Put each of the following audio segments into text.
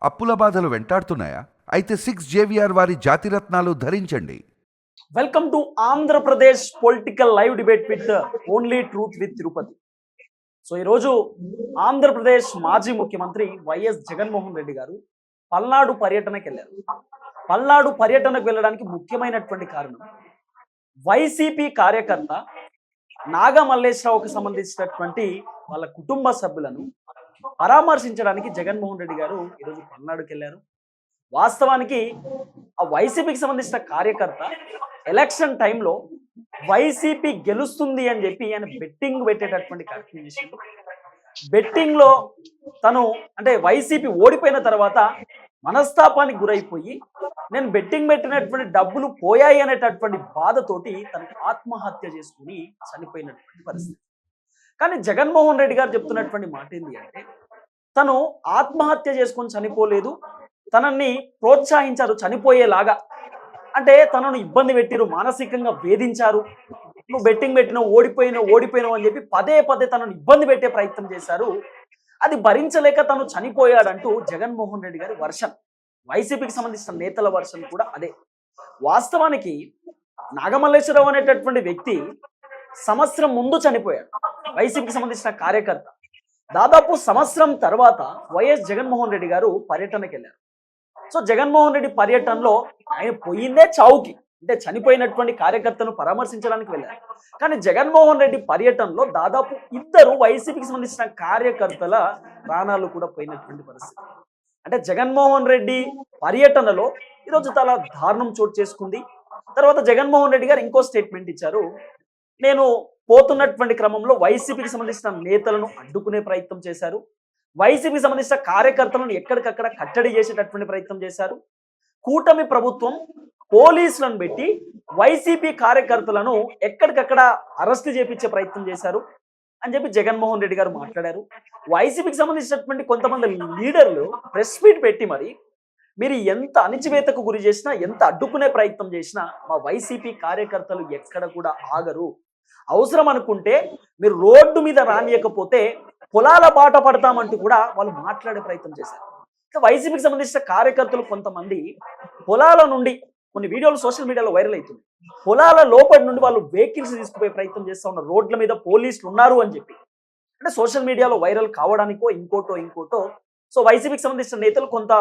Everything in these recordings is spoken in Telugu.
అప్పుల బాధలు వెంటాడుతున్నాయా? అయితే 6 JVR వారి జాతిరత్నాలు ధరించండి. Welcome to Andhra Pradesh political live debate with only truth with Tirupati. So ఈరోజు ఆంధ్రప్రదేశ్ మాజీ ముఖ్యమంత్రి వైఎస్ జగన్మోహన్ రెడ్డి గారు పల్నాడు పర్యటనకు వెళ్ళారు. పల్నాడు పర్యటనకు వెళ్ళడానికి ముఖ్యమైనటువంటి కారణం వైసీపీ కార్యకర్త నాగమల్లేశ్వరరావుకు సంబంధించినటువంటి వాళ్ళ కుటుంబ సభ్యులను పరామర్శించడానికి జగన్మోహన్ రెడ్డి గారు ఈరోజు పల్నాడుకి వెళ్ళారు. వాస్తవానికి ఆ వైసీపీకి సంబంధించిన కార్యకర్త ఎలక్షన్ టైంలో వైసీపీ గెలుస్తుంది అని చెప్పి ఆయన బెట్టింగ్ పెట్టేటటువంటి కార్యక్రమం చేసిండు. బెట్టింగ్ లో తను అంటే వైసీపీ ఓడిపోయిన తర్వాత మనస్తాపానికి గురైపోయి నేను బెట్టింగ్ పెట్టినటువంటి డబ్బులు పోయాయి అనేటటువంటి బాధతోటి తను ఆత్మహత్య చేసుకుని చనిపోయినటువంటి పరిస్థితి. కానీ జగన్మోహన్ రెడ్డి గారు చెప్తున్నటువంటి మాట ఏంటి అంటే తను ఆత్మహత్య చేసుకొని చనిపోలేదు, తనని ప్రోత్సహించారు చనిపోయేలాగా. అంటే తనను ఇబ్బంది పెట్టిరు, మానసికంగా వేధించారు, నువ్వు బెట్టింగ్ పెట్టినావు, ఓడిపోయినావు అని చెప్పి పదే పదే తనను ఇబ్బంది పెట్టే ప్రయత్నం చేశారు. అది భరించలేక తను చనిపోయాడంటూ జగన్మోహన్ రెడ్డి గారి వర్షన్. వైసీపీకి సంబంధించిన నేతల వర్షన్ కూడా అదే. వాస్తవానికి నాగమల్లేశ్వరరావు అనేటటువంటి వ్యక్తి సంవత్సరం ముందు చనిపోయాడు. వైసీపీకి సంబంధించిన కార్యకర్త దాదాపు సంవత్సరం తర్వాత వైఎస్ జగన్మోహన్ రెడ్డి గారు పర్యటనకి వెళ్ళారు. సో జగన్మోహన్ రెడ్డి పర్యటనలో ఆయన పోయిందే చావుకి, అంటే చనిపోయినటువంటి కార్యకర్తను పరామర్శించడానికి వెళ్ళారు. కానీ జగన్మోహన్ రెడ్డి పర్యటనలో దాదాపు 2 వైసీపీకి సంబంధించిన కార్యకర్తల ప్రాణాలు కూడా పోయినటువంటి పరిస్థితి. అంటే జగన్మోహన్ రెడ్డి పర్యటనలో ఈరోజు చాలా దారుణం చోటు చేసుకుంది. తర్వాత జగన్మోహన్ రెడ్డి గారు ఇంకో స్టేట్మెంట్ ఇచ్చారు. నేను పోతున్నటువంటి క్రమంలో వైసీపీకి సంబంధించిన నేతలను అడ్డుకునే ప్రయత్నం చేశారు, వైసీపీకి సంబంధించిన కార్యకర్తలను ఎక్కడికక్కడ కట్టడి చేసేటటువంటి ప్రయత్నం చేశారు, కూటమి ప్రభుత్వం పోలీసులను పెట్టి వైసీపీ కార్యకర్తలను ఎక్కడికక్కడ అరెస్ట్ చేపించే ప్రయత్నం చేశారు అని చెప్పి జగన్మోహన్ రెడ్డి గారు మాట్లాడారు. వైసీపీకి సంబంధించినటువంటి కొంతమంది లీడర్లు ప్రెస్ మీట్ పెట్టి మరి మీరు ఎంత అణిచివేతకు గురి చేసినా, ఎంత అడ్డుకునే ప్రయత్నం చేసినా మా వైసీపీ కార్యకర్తలు ఎక్కడ కూడా ఆగరు, అవసరం అనుకుంటే మీరు రోడ్డు మీద రానియకపోతే పొలాల బాట పడతామంటూ కూడా వాళ్ళు మాట్లాడే ప్రయత్నం చేశారు. వైసీపీకి సంబంధించిన కార్యకర్తలు కొంతమంది పొలాల నుండి కొన్ని వీడియోలు సోషల్ మీడియాలో వైరల్ అవుతుంది. పొలాల లోపలి నుండి వాళ్ళు వెహికల్స్ తీసుకుపోయే ప్రయత్నం చేస్తూ ఉన్నారు, రోడ్ల మీద పోలీసులు ఉన్నారు అని చెప్పి. అంటే సోషల్ మీడియాలో వైరల్ కావడానికో ఇంకోటో సో వైసీపీకి సంబంధించిన నేతలు కొంత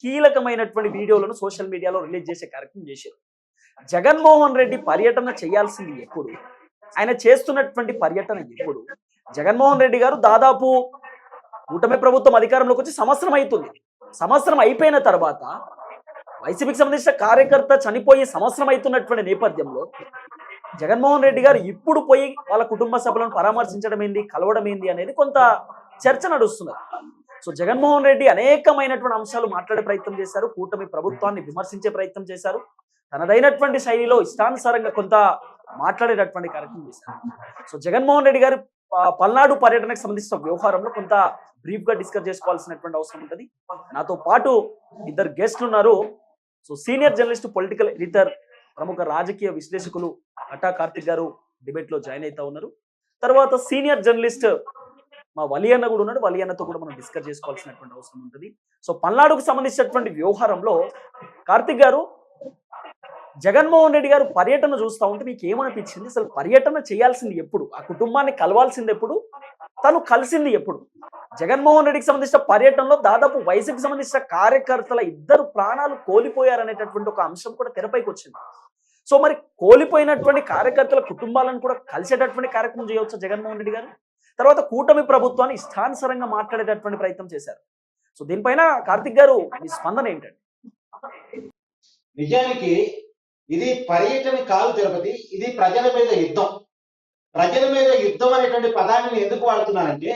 కీలకమైనటువంటి వీడియోలను సోషల్ మీడియాలో రిలీజ్ చేసే కార్యక్రమం చేశారు. జగన్మోహన్ రెడ్డి పర్యటన చేయాల్సింది ఎప్పుడు, ఆయన చేస్తున్నటువంటి పర్యటన ఎప్పుడు? జగన్మోహన్ రెడ్డి గారు దాదాపు కూటమి ప్రభుత్వం అధికారంలోకి వచ్చి సంవత్సరం అవుతుంది. సంవత్సరం అయిపోయిన తర్వాత వైసీపీకి సంబంధించిన కార్యకర్త చనిపోయి సంవత్సరం అవుతున్నటువంటి నేపథ్యంలో జగన్మోహన్ రెడ్డి గారు ఇప్పుడు పోయి వాళ్ళ కుటుంబ సభ్యులను పరామర్శించడం ఏంది, కలవడం ఏంది అనేది కొంత చర్చ నడుస్తున్నది. సో జగన్మోహన్ రెడ్డి అనేకమైనటువంటి అంశాలు మాట్లాడే ప్రయత్నం చేశారు, కూటమి ప్రభుత్వాన్ని విమర్శించే ప్రయత్నం చేశారు, తనదైనటువంటి శైలిలో ఇష్టానుసారంగా కొంత మాట్లాడేటటువంటి కార్యక్రమం చేశారు. సో జగన్మోహన్ రెడ్డి గారు పల్నాడు పర్యటనకు సంబంధించిన వ్యవహారంలో కొంత బ్రీఫ్ గా డిస్కస్ చేసుకోవాల్సినటువంటి అవసరం ఉంటుంది. నాతో పాటు 2 గెస్ట్లు ఉన్నారు. So senior journalist, political editor, ప్రముఖ రాజకీయ విశ్లేషకులు అటా కార్తిక్ గారు డిబేట్ లో జాయిన్ అవుతా ఉన్నారు. తర్వాత సీనియర్ జర్నలిస్ట్ మా వలియన్న కూడా ఉన్నాడు, వలియన్నతో కూడా మనం డిస్కస్ చేసుకోవాల్సినటువంటి అవసరం ఉంటుంది. సో పల్నాడుకు సంబంధించినటువంటి వ్యవహారంలో కార్తిక్ గారు, జగన్మోహన్ రెడ్డి గారు పర్యటన చూస్తూ ఉంటే మీకు ఏమనిపించింది? అసలు పర్యటన చేయాల్సింది ఎప్పుడు, ఆ కుటుంబాన్ని కలవాల్సింది ఎప్పుడు, తను కలిసింది ఎప్పుడు? జగన్మోహన్ రెడ్డికి సంబంధించిన పర్యటనలో దాదాపు వైసీపీకి సంబంధించిన కార్యకర్తల 2 ప్రాణాలు కోల్పోయారనేటటువంటి ఒక అంశం కూడా తెరపైకి వచ్చింది. సో మరి కోల్పోయినటువంటి కార్యకర్తల కుటుంబాలను కూడా కలిసేటటువంటి కార్యక్రమం చేయవచ్చా జగన్మోహన్ రెడ్డి గారు? తర్వాత కూటమి ప్రభుత్వాన్ని ఇష్టానుసారంగా మాట్లాడేటటువంటి ప్రయత్నం చేశారు. సో దీనిపైన కార్తిక్ గారు మీ స్పందన ఏంటండి? నిజానికి ఇది పర్యటన కాదు తిరుపతి, ఇది ప్రజల మీద యుద్ధం. ప్రజల మీద యుద్ధం అనేటువంటి పదాన్ని నేను ఎందుకు వాడుతున్నానంటే,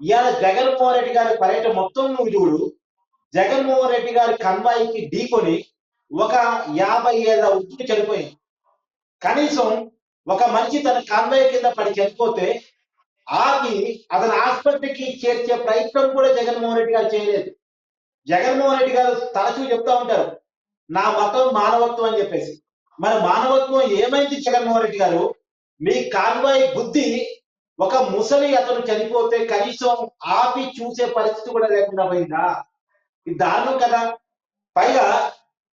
ఇవాళ జగన్మోహన్ రెడ్డి గారి పర్యటన మొత్తం నువ్వు చూడు, జగన్మోహన్ రెడ్డి గారి కన్వాయికి ఢీకొని ఒక 50 ఏళ్ళ ఉప్పు చనిపోయింది. కనీసం ఒక మనిషి తన కన్వాయి కింద పడి చనిపోతే ఆగి అతని ఆసుపత్రికి చేర్చే ప్రయత్నం కూడా జగన్మోహన్ రెడ్డి గారు చేయలేదు. జగన్మోహన్ రెడ్డి గారు తరచూ చెప్తా ఉంటారు నా మతం మానవత్వం అని చెప్పేసి. మరి మానవత్వం ఏమైంది జగన్మోహన్ రెడ్డి గారు? మీ కాన్వాయ్ బుద్ధి ఒక ముసలి అతను చనిపోతే కనీసం ఆపి చూసే పరిస్థితి కూడా లేకుండా పోయిందా? ఇది దారుణం కదా. పైగా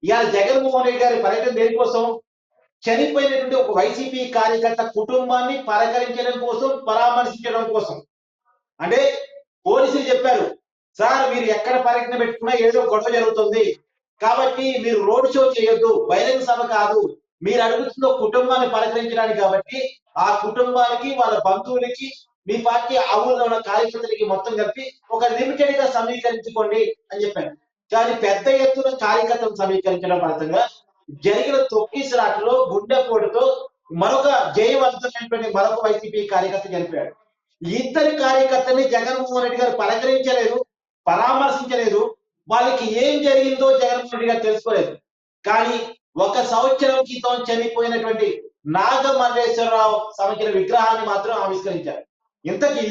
ఇవాళ జగన్మోహన్ రెడ్డి గారి పర్యటన దేనికోసం? చనిపోయినటువంటి ఒక వైసీపీ కార్యకర్త కుటుంబాన్ని పలకరించడం కోసం, పరామర్శించడం కోసం. అంటే పోలీసులు చెప్పారు, సార్ మీరు ఎక్కడ పర్యటన పెట్టుకున్నా ఏదో గొడవ జరుగుతుంది కాబట్టి మీరు రోడ్ షో చేయొద్దు, బహిరంగ సభ కాదు, మీరు అడుగుతున్న కుటుంబాన్ని పలకరించడానికి కాబట్టి ఆ కుటుంబానికి వాళ్ళ బంధువులకి మీ పార్టీ ఆ ఊళ్ళో ఉన్న కార్యకర్తలకి మొత్తం కలిపి ఒక లిమిటెడ్ గా సమీకరించుకోండి అని చెప్పాను. కానీ పెద్ద ఎత్తున కార్యకర్తలు సమీకరించడం ఫలితంగా జరిగిన తొక్కిసలాటలో గుండెపోటుతో మరొక జయవంతమైనటువంటి మరొక వైసీపీ కార్యకర్త చనిపోయాడు. ఇద్దరి కార్యకర్తని జగన్మోహన్ రెడ్డి గారు పలకరించలేదు, పరామర్శించలేదు. వాళ్ళకి ఏం జరిగిందో జగన్మోహన్ రెడ్డి గారు తెలుసుకోలేదు. కానీ 1 సంవత్సరం క్రితం చనిపోయినటువంటి నాగమల్లేశ్వరరావు సంబంధించిన విగ్రహాన్ని మాత్రం ఆవిష్కరించారు. ఇంతకీ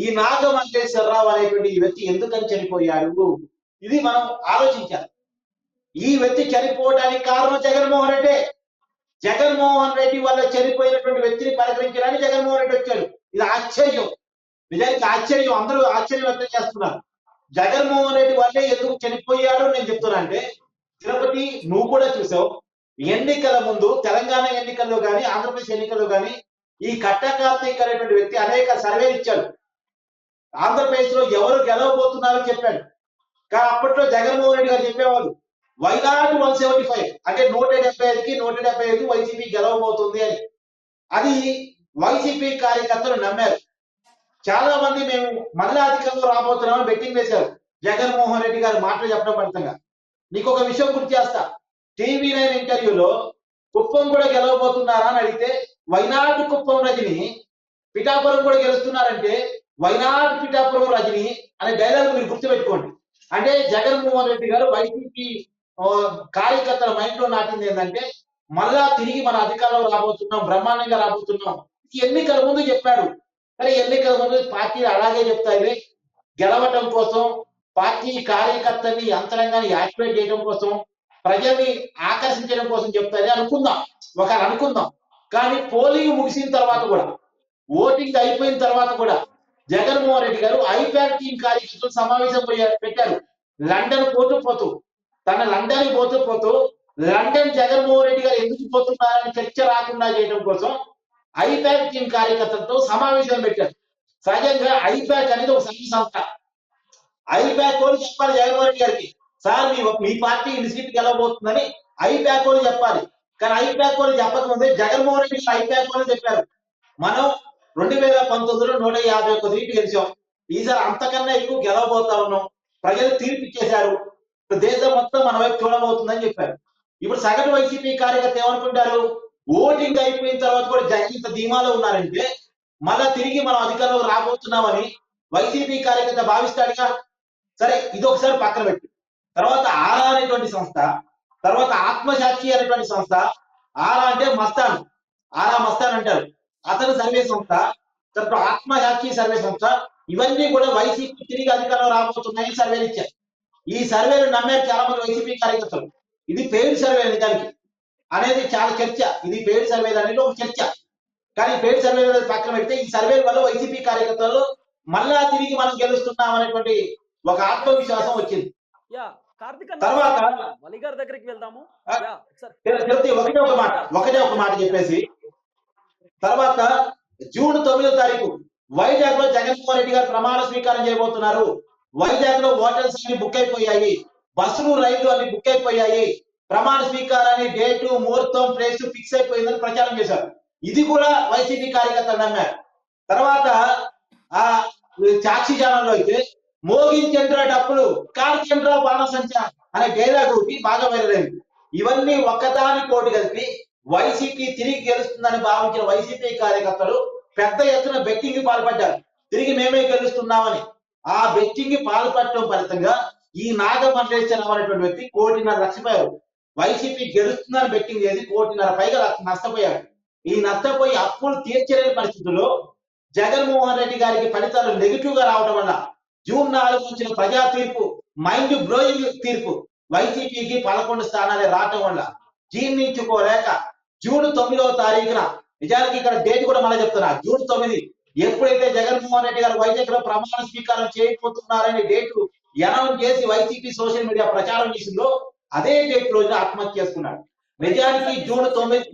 ఈ నాగమల్లేశ్వరరావు అనేటువంటి ఈ వ్యక్తి ఎందుకని చనిపోయాడు, ఇది మనం ఆలోచించాలి. ఈ వ్యక్తి చనిపోవడానికి కారణం జగన్మోహన్ రెడ్డి. జగన్మోహన్ రెడ్డి వల్ల చనిపోయినటువంటి వ్యక్తిని పలకరించడానికి జగన్మోహన్ రెడ్డి వచ్చాడు. ఇది ఆశ్చర్యం, నిజానికి ఆశ్చర్యం. అందరూ ఆశ్చర్యం వ్యక్తం చేస్తున్నారు. జగన్మోహన్ రెడ్డి వల్లే ఎందుకు చనిపోయాడు నేను చెప్తున్నా అంటే, తిరుపతి నువ్వు కూడా చూసావు, ఎన్నికల ముందు తెలంగాణ ఎన్నికల్లో కానీ ఆంధ్రప్రదేశ్ ఎన్నికల్లో కానీ ఈ కట్టా కార్తీక్ అనేటువంటి వ్యక్తి అనేక సర్వేలు ఇచ్చాడు. ఆంధ్రప్రదేశ్ లో ఎవరు గెలవబోతున్నారో చెప్పాడు. కానీ అప్పట్లో జగన్మోహన్ రెడ్డి గారు చెప్పేవాళ్ళు వైనాట్ 175 అంటే 175కి 175 వైసీపీ గెలవబోతుంది అని. అది వైసీపీ కార్యకర్తలు నమ్మారు. చాలా మంది మేము మళ్ళా అధికారంలో రాబోతున్నామని బెట్టింగ్ వేశారు జగన్మోహన్ రెడ్డి గారు మాటలు చెప్పడం ఫలితంగా. నీకు ఒక విషయం గుర్తు చేస్తా, TV9 ఇంటర్వ్యూలో కుప్పం కూడా గెలవబోతున్నారా అని అడిగితే వైనాట్ కుప్పం రజని, పిఠాపురం కూడా గెలుస్తున్నారంటే వైనాట్ పిఠాపురం రజని అనే డైలాగ్ మీరు గుర్తుపెట్టుకోండి. అంటే జగన్మోహన్ రెడ్డి గారు వైసీపీ కార్యకర్తల మైండ్ లో నాటింది ఏంటంటే మళ్ళా తిరిగి మన అధికారంలో రాబోతున్నాం, బ్రహ్మాండంగా రాబోతున్నాం. ఎన్నికల ముందు చెప్పాడు. కానీ ఎన్నికల ముందు పార్టీలు అలాగే చెప్తాయి, గెలవటం కోసం, పార్టీ కార్యకర్తల్ని యంత్రాంగాన్ని యాక్టివేట్ చేయడం కోసం, ప్రజల్ని ఆకర్షించడం కోసం చెప్తాయి అనుకుందాం, అనుకుందాం. కానీ పోలింగ్ ముగిసిన తర్వాత కూడా, ఓటింగ్ అయిపోయిన తర్వాత కూడా జగన్మోహన్ రెడ్డి గారు ఐప్యాడ్ టీం కార్యకర్తలు సమావేశం పెట్టారు. లండన్ పోతూ తన లండన్ పోతూ లండన్ జగన్మోహన్ రెడ్డి గారు ఎందుకు పోతున్నారని చర్చ రాకుండా చేయడం కోసం ఐప్యాక్ టీం కార్యకర్తలతో సమావేశం పెట్టారు. సహజంగా ఐప్యాక్ అనేది ఒక సంస్థ. ఐప్యాక్ వాళ్ళు చెప్పాలి జగన్మోహన్ రెడ్డి గారికి, సార్ మీ పార్టీ ఇన్ని సీట్లు గెలవబోతుందని ఐప్యాక్ వాళ్ళు చెప్పాలి. కానీ ఐప్యాక్ వాళ్ళు చెప్పకముందే జగన్మోహన్ రెడ్డి ఐప్యాక్ వాళ్ళు చెప్పారు, మనం 2019లో 151 సీట్లు గెలిచాం, ఈసారి అంతకన్నా ఎక్కువ గెలవబోతా ఉన్నాం, ప్రజలు తీర్పు ఇచ్చేశారు, దేశం మొత్తం మన వైపు చూడబోతుందని చెప్పారు. ఇప్పుడు సగటు వైసీపీ కార్యకర్త ఏమనుకుంటారు, ఓటింగ్ అయిపోయిన తర్వాత కూడా ఇంత ధీమాలో ఉన్నారంటే మళ్ళా తిరిగి మనం అధికారంలో రాబోతున్నామని వైసీపీ కార్యకర్త భావిస్తాడుగా. సరే ఇది ఒకసారి పక్కన పెట్టి, తర్వాత ఆరా అనేటువంటి సంస్థ, తర్వాత ఆత్మసాక్షి అనేటువంటి సంస్థ, ఆరా అంటే మస్తాన్, ఆరా మస్తాన్ అంటారు, అతను సర్వే సంస్థ, తర్వాత ఆత్మసాక్షి సర్వే సంస్థ, ఇవన్నీ కూడా వైసీపీ తిరిగి అధికారంలో రాబోతున్నాయని సర్వేలు ఇచ్చారు. ఈ సర్వేలు నమ్మారు చాలా మంది వైసీపీ కార్యకర్తలు. ఇది పెయిడ్ సర్వే నిజానికి అనేది చాలా చర్చ, ఇది పెయిడ్ సర్వేలు అనేది ఒక చర్చ. కానీ పెయిడ్ సర్వేలు పక్కన పెడితే ఈ సర్వేల వల్ల వైసీపీ కార్యకర్తలు మళ్ళా తిరిగి మనం గెలుస్తున్నాం అనేటువంటి ఒక ఆత్మవిశ్వాసం వచ్చింది. తర్వాత వలి గారి దగ్గరికి వెళ్దాము. ఒకటే ఒక మాట చెప్పేసి, తర్వాత జూన్ 9వ తారీఖు వైజాగ్ లో జగన్మోహన్ రెడ్డి గారు ప్రమాణ స్వీకారం చేయబోతున్నారు. వైజాగ్ లో హోటల్స్ అన్ని బుక్ అయిపోయాయి, బస్సులు రైళ్లు అన్ని బుక్ అయిపోయాయి, ప్రమాణ స్వీకారాన్ని డేటు ముహూర్తం ప్లేస్ ఫిక్స్ అయిపోయిందని ప్రచారం చేశారు. ఇది కూడా వైసీపీ కార్యకర్తలు నమ్మారు. తర్వాత ఆ సాక్షి ఛానల్లో అయితే మోగించంద్ర డప్పులు కార్చంద్ర బాణసంచ అనే డైలాగ్ ఒకటి బాగా వైరలైంది. ఇవన్నీ ఒక్కదాని కోటి కలిపి వైసీపీ తిరిగి గెలుస్తుందని భావించిన వైసీపీ కార్యకర్తలు పెద్ద ఎత్తున బెట్టింగ్ పాల్పడ్డారు, తిరిగి మేమే గెలుస్తున్నామని. ఆ బెట్టింగ్ పాల్పడటం ఫలితంగా ఈ నాగమల్లేశ్వరరావు అనేటువంటి వ్యక్తి 1.5 లక్షలు వైసీపీ గెలుస్తుందని బెట్టింగ్ చేసి 1.5 పైగా నష్టపోయాడు. ఈ నష్టపోయి అప్పులు తీర్చలేని పరిస్థితుల్లో జగన్మోహన్ రెడ్డి గారికి ఫలితాలు నెగిటివ్ గా రావడం వల్ల జూన్ 4 వచ్చిన ప్రజా తీర్పు, మైండ్ బ్లోయింగ్ తీర్పు, వైసీపీకి 11 స్థానాలే రావటం వల్ల జీర్ణించుకోలేక జూన్ 9వ తారీఖున, నిజానికి ఇక్కడ డేట్ కూడా మళ్ళీ చెప్తున్నా, జూన్ 9 ఎప్పుడైతే జగన్మోహన్ రెడ్డి గారు వైజాగ్ లో ప్రమాణ స్వీకారం చేయకపోతున్నారని డేటు అనౌన్స్ చేసి వైసీపీ సోషల్ మీడియా ప్రచారం చేసిందో అదే డేట్ రోజున ఆత్మహత్య చేసుకున్నాడు. నిజానికి జూన్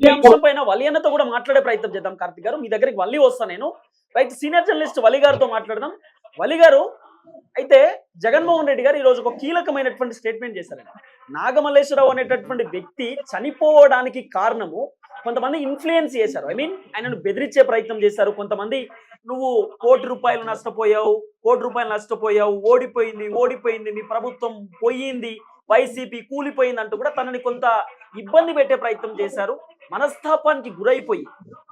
ఈ అంశం పైన వలి అన్నతో కూడా మాట్లాడే ప్రయత్నం చేద్దాం. కార్తిక్ గారు, మీ దగ్గరికి వల్లి వస్తాను నేను. రైట్, సీనియర్ జర్నలిస్ట్ వలి గారితో మాట్లాడదాం. వలి గారు, అయితే జగన్మోహన్ రెడ్డి గారు ఈ రోజు ఒక కీలకమైనటువంటి స్టేట్మెంట్ చేశారండి. నాగమల్లేశ్వరరావు అనేటటువంటి వ్యక్తి చనిపోవడానికి కారణము కొంతమంది ఇన్ఫ్లుయెన్స్ చేశారు. ఐ మీన్ ఆయనను బెదిరించే ప్రయత్నం చేశారు. కొంతమంది నువ్వు ₹1,00,00,000 నష్టపోయావు, ₹1,00,00,000 నష్టపోయావు, ఓడిపోయింది, మీ ప్రభుత్వం పోయింది, వైసీపీ కూలిపోయింది అంటూ కూడా తనని కొంత ఇబ్బంది పెట్టే ప్రయత్నం చేశారు. మనస్తాపానికి గురైపోయి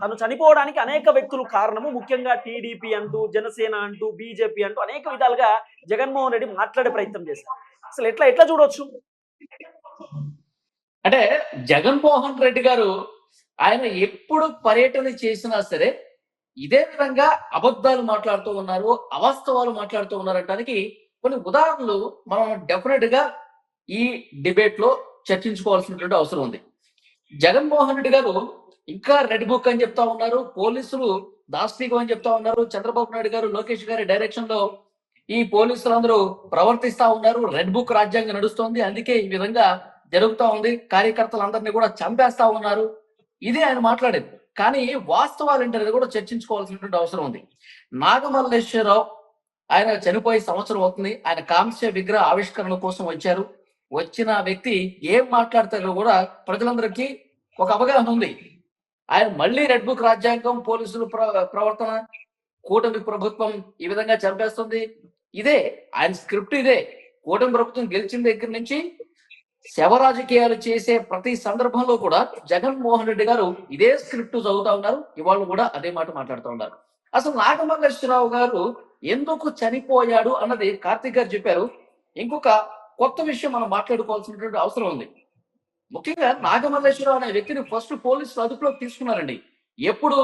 తను చనిపోవడానికి అనేక వ్యక్తులు కారణము, ముఖ్యంగా టీడీపీ అంటూ, జనసేన అంటూ, బీజేపీ అంటూ అనేక విధాలుగా జగన్మోహన్ రెడ్డి మాట్లాడే ప్రయత్నం చేశారు. అసలు ఎట్లా చూడొచ్చు? అంటే జగన్మోహన్ రెడ్డి గారు ఆయన ఎప్పుడు పర్యటన చేసినా సరే ఇదే విధంగా అబద్ధాలు మాట్లాడుతూ ఉన్నారు, అవాస్తవాలు మాట్లాడుతూ ఉన్నారనడానికి కొన్ని ఉదాహరణలు మనం డెఫినెట్ గా ఈ డిబేట్ లో చర్చించుకోవాల్సినటువంటి అవసరం ఉంది. జగన్మోహన్ రెడ్డి గారు ఇంకా రెడ్ బుక్ అని చెప్తా ఉన్నారు, పోలీసులు దాష్టీకం అని చెప్తా ఉన్నారు, చంద్రబాబు నాయుడు గారు లోకేష్ గారి డైరెక్షన్ లో ఈ పోలీసులందరూ ప్రవర్తిస్తా ఉన్నారు, రెడ్ బుక్ రాజ్యాంగం నడుస్తోంది, అందుకే ఈ విధంగా జరుగుతా ఉంది, కార్యకర్తలందరినీ కూడా చంపేస్తా ఉన్నారు, ఇది ఆయన మాట్లాడేది. కానీ వాస్తవాలు ఏంటనేది కూడా చర్చించుకోవాల్సినటువంటి అవసరం ఉంది. నాగమల్లేశ్వరరావు ఆయన చనిపోయి సంవత్సరం అవుతుంది. ఆయన కాంస్య విగ్రహ ఆవిష్కరణ కోసం వచ్చారు. వచ్చిన వ్యక్తి ఏం మాట్లాడతారో కూడా ప్రజలందరికీ ఒక అవగాహన ఉంది. ఆయన మళ్ళీ రెడ్ బుక్ రాజ్యాంగం, పోలీసులు ప్రవర్తన, కూటమి ప్రభుత్వం ఈ విధంగా చంపేస్తుంది, ఇదే ఆయన స్క్రిప్ట్. ఇదే కూటమి ప్రభుత్వం గెలిచిన దగ్గర నుంచి శవ రాజకీయాలు చేసే ప్రతి సందర్భంలో కూడా జగన్మోహన్ రెడ్డి గారు ఇదే స్క్రిప్ట్ చదువుతా ఉన్నారు. ఇవాళ కూడా అదే మాట మాట్లాడుతూ ఉన్నారు. అసలు నాగమల్లేశ్వరరావు గారు ఎందుకు చనిపోయాడు అన్నది కార్తిక్ గారు చెప్పారు. ఇంకొక కొత్త విషయం మనం మాట్లాడుకోవాల్సినటువంటి అవసరం ఉంది. ముఖ్యంగా నాగమల్లేశ్వరరావు అనే వ్యక్తిని ఫస్ట్ పోలీసులు అదుపులోకి తీసుకున్నారండి. ఎప్పుడు?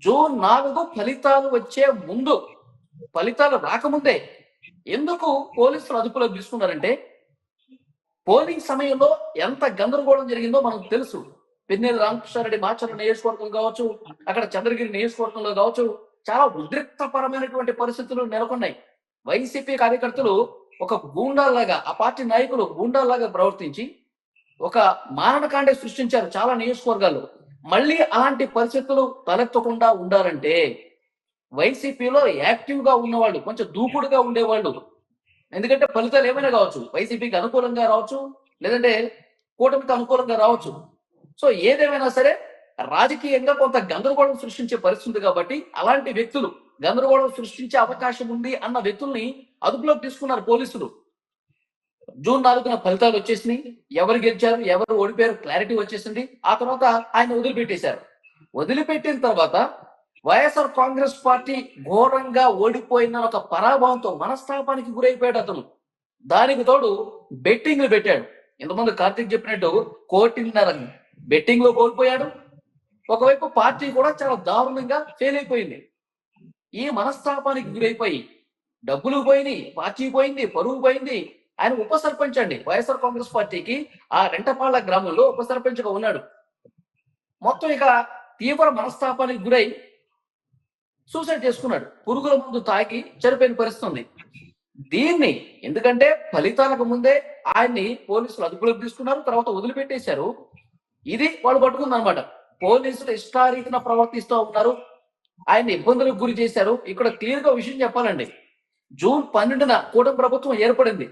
జూన్ 4 ఫలితాలు వచ్చే ముందు, ఫలితాలు రాకముందే. ఎందుకు పోలీసులు అదుపులోకి తీసుకున్నారంటే పోలింగ్ సమయంలో ఎంత గందరగోళం జరిగిందో మనకు తెలుసు. పిన్నెల్లి రామకృష్ణారెడ్డి మాచర్ల నియోజకవర్గం కావచ్చు, అక్కడ చంద్రగిరి నియోజకవర్గంలో కావచ్చు, చాలా ఉద్రిక్తపరమైనటువంటి పరిస్థితులు నెలకొన్నాయి. వైసీపీ కార్యకర్తలు ఒక గూండాల్లాగా, ఆ పార్టీ నాయకులు గూండాల్లాగా ప్రవర్తించి ఒక మారణకాండే సృష్టించారు చాలా నియోజకవర్గాల్లో. మళ్ళీ అలాంటి పరిస్థితులు తలెత్తకుండా ఉండాలంటే వైసీపీలో యాక్టివ్ గా ఉన్నవాళ్ళు, కొంచెం దూకుడుగా ఉండేవాళ్ళు, ఎందుకంటే ఫలితాలు ఏమైనా కావచ్చు, వైసీపీకి అనుకూలంగా రావచ్చు, లేదంటే కూటమికి అనుకూలంగా రావచ్చు. సో ఏదేమైనా సరే రాజకీయంగా కొంత గందరగోళం సృష్టించే పరిస్థితి కాబట్టి అలాంటి వ్యక్తులు, గందరగోళం సృష్టించే అవకాశం ఉంది అన్న వ్యక్తుల్ని అదుపులోకి తీసుకున్నారు పోలీసులు. జూన్ 4 ఫలితాలు వచ్చేసినాయి, ఎవరు గెలిచారు, ఎవరు ఓడిపోయారు క్లారిటీ వచ్చేసింది. ఆ తర్వాత ఆయన వదిలిపెట్టేశారు. వదిలిపెట్టిన తర్వాత వైఎస్ఆర్ కాంగ్రెస్ పార్టీ ఘోరంగా ఓడిపోయిన ఒక పరాభవంతో మనస్తాపానికి గురైపోయాడు అతను. దానికి తోడు బెట్టింగ్లు పెట్టాడు. ఇంతకుముందు కార్తీక్ చెప్పినట్టు 1,50,00,000 బెట్టింగ్ లో కోల్పోయాడు. ఒకవైపు పార్టీ కూడా చాలా దారుణంగా ఫెయిల్ అయిపోయింది. ఈ మనస్తాపానికి గురైపోయి డబ్బులు పోయినాయి, పార్టీ పోయింది, పరువు పోయింది. ఆయన ఉప సర్పంచ్ అండి వైఎస్ఆర్ కాంగ్రెస్ పార్టీకి. ఆ రెంటపాళ్ల గ్రామంలో ఉప సర్పంచ్గా ఉన్నాడు. మొత్తం ఇక తీవ్ర మనస్తాపానికి గురై సూసైడ్ చేసుకున్నాడు. పురుగుల మందు తాకి చనిపోయిన పరిస్థితి ఉంది. దీన్ని ఎందుకంటే ఫలితాలకు ముందే ఆయన్ని పోలీసులు అదుపులోకి తీసుకున్నారు, తర్వాత వదిలిపెట్టేశారు. ఇది వాళ్ళు పట్టుకుంది అనమాట. పోలీసులు ఇష్టారీతిన ప్రవర్తిస్తూ ఉన్నారు, ఆయన్ని ఇబ్బందులకు గురి చేశారు. ఇక్కడ క్లియర్ గా విషయం చెప్పాలండి. జూన్ 12న కూటమి ప్రభుత్వం ఏర్పడింది.